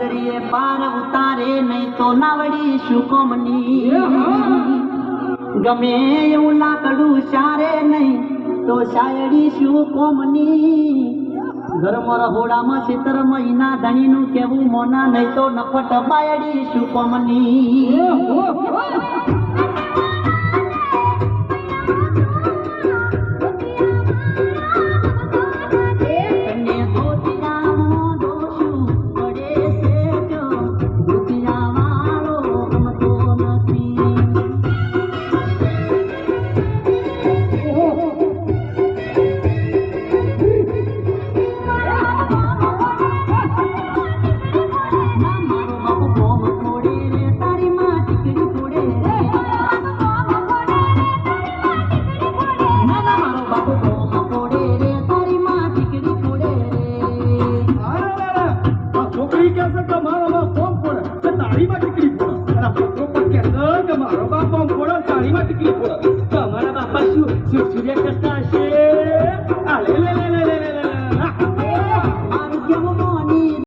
નગરીએ પાર ઉતારે નહીં તો નાવડી શું કોમની ગમે એવું લાકડું સારે નહીં તો શાયડી શું કોમની ગરમ રહોડામાં સિતર મહિના ધણીનું કેવું મોના નહીં તો નફટ બાયડી શું કોમની